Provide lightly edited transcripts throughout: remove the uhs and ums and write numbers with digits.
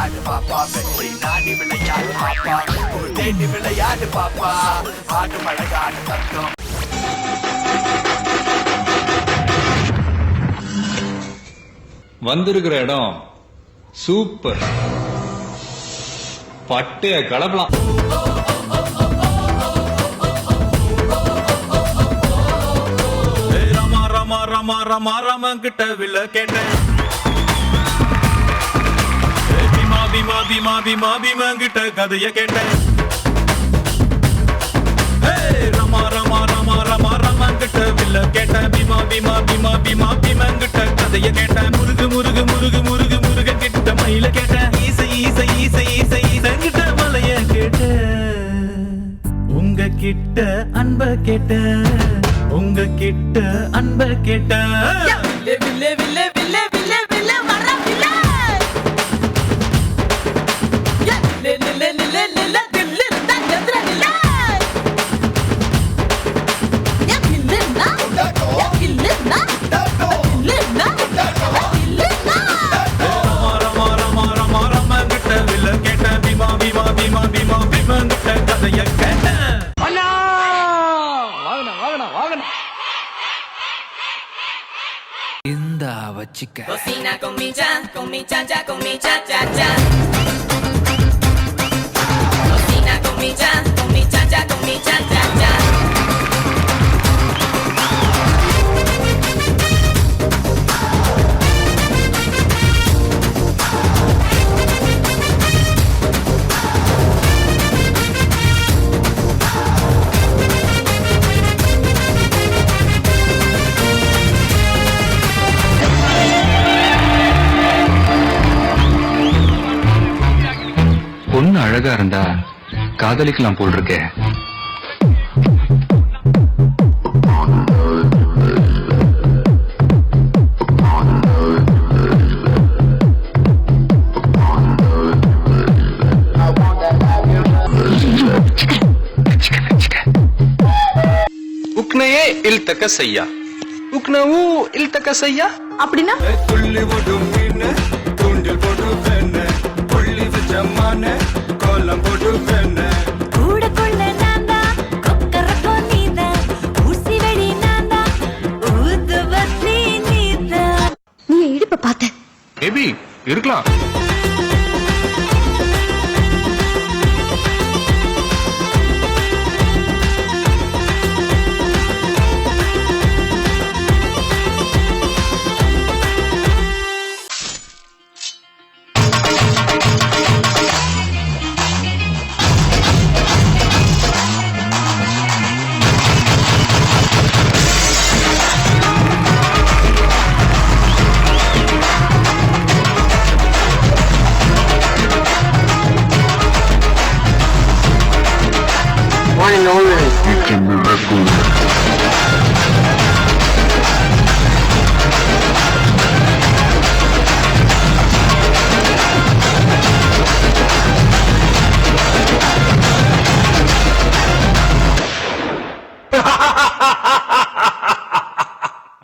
விளையாடு பாப்பா வெற்றி நாடி விளையாடு பாப்பா தேடி விளையாடு பாப்பா ஆடு மழகாடு தத்தம். வந்திருக்கிற இடம் சூப்பர், பட்டைய கலப்பலாம். கிட்ட வில்ல கேட்டேன் பீமா கிட்ட கதைய கேட்டேன் ரமா கிட்ட வில்ல கேட்டேன் பீமா கிட்ட கதைய கேட்டேன் முருகு கிட்ட மயில கேட்டேன் ஈசங்கிட்ட மலைய கேட்டேன் உங்க கிட்ட அன்ப கேட்டேன் உங்ககிட்ட அன்ப கேட்ட கதைய கேட்டேன். வச்சிக்க cocina con mi cha cha. Cocina con mi cha cha. பொண்ணு அழகா இருந்தா காதலிக்கலாம் போல் இருக்கே. உக்னையே இல்தக்க செய்யா உக்னவு இல்தக்க செய்யா அப்படின்னா துள்ளி போடும் மீன் தூண்டில் போடும் பெண்ணு புள்ளி வச்ச மான கோலம் போடும் பெண்ணு கூட கொள்ள நான்தா கொக்கரக்கோ நீதா ஊசி வெடி நான்தா ஊதுவத்தி நீதா. நீ இடுப்ப பார்த்த மேபி இருக்கலாம்.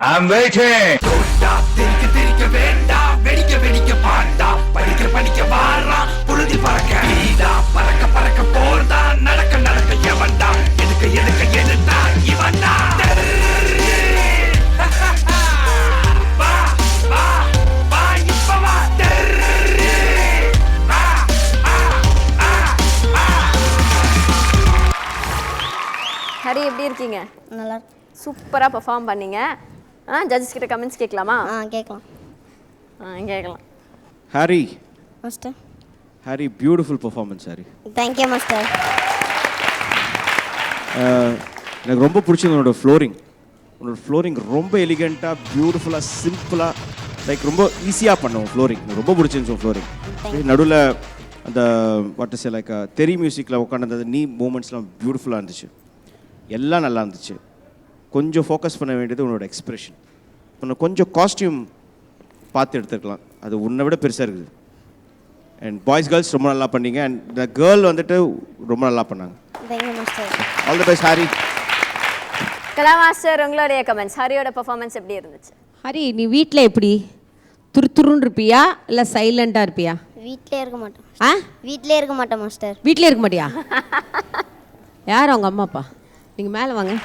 I'm waiting. திரிக்க வேண்டாம் வெடிக்க பாண்டா படிக்க வாரா புழுதி பறக்க நீதா பறக்க போர்தா நடக்க எவன்டா எதுக்க எதுதா இவன்டா ஹரி எப்படி இருக்கீங்க? நல்லா சூப்பராக பெர்ஃபார்ம் பண்ணீங்க. ஜட்ஜஸ் கிட்ட கமெண்ட்ஸ் கேட்கலாமா? கேட்கலாம். கேட்கலாம். Harry master, Harry beautiful performance Harry. Thank you master. எனக்கு ரொம்ப பிடிச்சது உன்னோட ஃப்ளோரிங் ரொம்ப எலிகெண்ட்டாக பியூட்டிஃபுல்லாக சிம்பிளாக லைக் ரொம்ப ஈஸியாக பண்ணுவோம் ஃப்ளோரிங். ரொம்ப பிடிச்சிருந்துச்சு ஃப்ளோரிங். நடுவில் அந்த வாட் இஸ் லைக் தெரி மியூசிக்கில் உட்காந்து நீ மூமெண்ட்ஸ்லாம் பியூட்டிஃபுல்லாக இருந்துச்சு. எல்லாம் நல்லா இருந்துச்சு. கொஞ்சம் ஃபோக்கஸ் பண்ண வேண்டியது உன்னோட எக்ஸ்ப்ரெஷன். உன்னோட கொஞ்சம் காஸ்டியூம் பார்த்து எடுத்துக்கலாம், அது உன்னை விட பெருசாக இருக்குது. அண்ட் பாய்ஸ் கேர்ள்ஸ் ரொம்ப நல்லா பண்ணீங்க. அண்ட் த கேர்ள் வந்துட்டு ரொம்ப நல்லா பண்ணாங்க. Thank you master. All the best Harry. Kala master, உங்களுடைய கமெண்ட்ஸ். ஹரியோட பெர்ஃபார்மன்ஸ் எப்படி இருந்துச்சு? ஹரி, நீ வீட்டில் எப்படி துருத்துருன்னு இருப்பியா இல்லை சைலண்டாக இருப்பியா? வீட்டிலே இருக்க மாட்டோம் ஆ வீட்டிலே இருக்க மாட்டோம் மாஸ்டர். வீட்டிலே இருக்க மாட்டியா? யார் அவங்க அம்மா அப்பா? நீங்கள் மேலே வாங்க.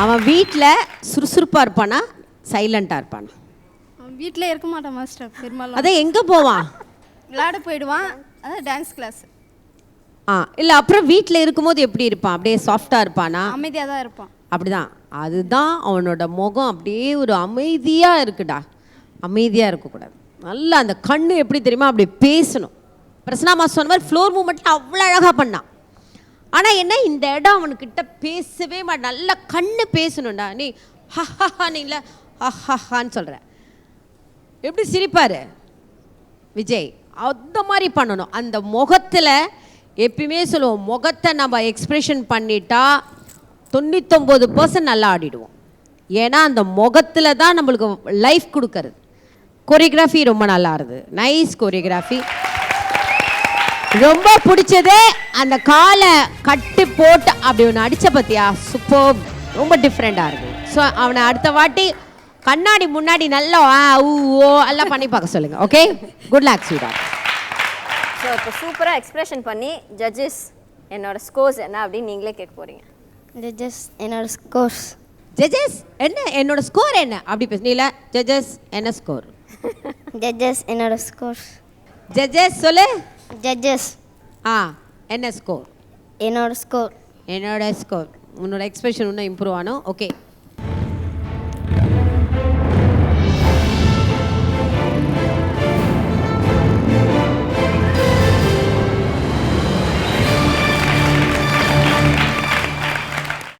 அவன் வீட்டில் சுறுசுறுப்பாக இருப்பானா சைலண்ட்டாக இருப்பானா? வீட்டிலே இருக்க மாட்டான் மாஸ்டர் பெரும்பாலும். அதான் எங்கே போவான்? விளையாட போயிடுவான். அதான் டான்ஸ் கிளாஸ். இல்லை அப்புறம் வீட்டில் இருக்கும்போது எப்படி இருப்பான்? அப்படியே சாஃப்டாக இருப்பானா? அமைதியாக தான் இருப்பான். அப்படிதான். அதுதான் அவனோட முகம் அப்படியே ஒரு அமைதியாக இருக்குடா. அமைதியாக இருக்கக்கூடாது. நல்லா அந்த கண்ணு எப்படி தெரியுமா அப்படி பேசணும். பிரசனாமா சொன்ன மாதிரி ஃப்ளோர் மூமெண்ட்டில் அவ்வளோ அழகாக பண்ணான். ஆனால் என்ன இந்த இடம் அவனுக்கிட்ட பேசவே மாட்டான். நல்லா கண்ணு பேசணும்டா. நீ ஹஹா நீ இல்லை ஹஹான்னு சொல்கிற எப்படி சிரிப்பார் விஜய்? அந்த மாதிரி பண்ணணும். அந்த முகத்தில் எப்பயுமே சொல்லுவோம், முகத்தை நம்ம எக்ஸ்ப்ரெஷன் பண்ணிட்டா 99% நல்லா ஆடிடுவோம். ஏன்னா அந்த முகத்தில் தான் நம்மளுக்கு லைஃப் கொடுக்கறது. கோரியோகிராஃபி ரொம்ப நல்லா இருந்தது. Nice choreography. ரொம்ப பிடிச்சதே அந்த காலை கட்டி போட்டு அப்படி ஒன்று அடித்த பற்றியா? சூப்பர். ரொம்ப டிஃப்ரெண்ட்டாக இருக்குது. ஸோ அவனை அடுத்த வாட்டி கண்ணாடி முன்னாடி நல்லா ஓ எல்லாம் பண்ணி பார்க்க சொல்லுங்கள். Okay, good luck Sweta. So இப்போ சூப்பராக எக்ஸ்பிரஷன் பண்ணி ஜட்ஜஸ் என்னோட ஸ்கோர்ஸ் என்ன அப்படின்னு நீங்களே கேட்க போகிறீங்க. ஜட்ஜஸ் என்னோட ஸ்கோர்ஸ். ஜட்ஜஸ் என்ன என்னோட ஸ்கோர் என்ன அப்படி பேசுனீல? ஜட்ஜஸ் என்ன ஸ்கோர்? ஜட்ஜஸ் என்னோட ஸ்கோர்ஸ். ஜட்ஜஸ் சொல்லு. ஜட்ஜஸ் என்ன ஸ்கோர்? என்னோட ஸ்கோர். என்னோட ஸ்கோர். உன்னோட எக்ஸ்பிரஷன் இன்னும் இம்ப்ரூவ் ஆனும். ஓகே,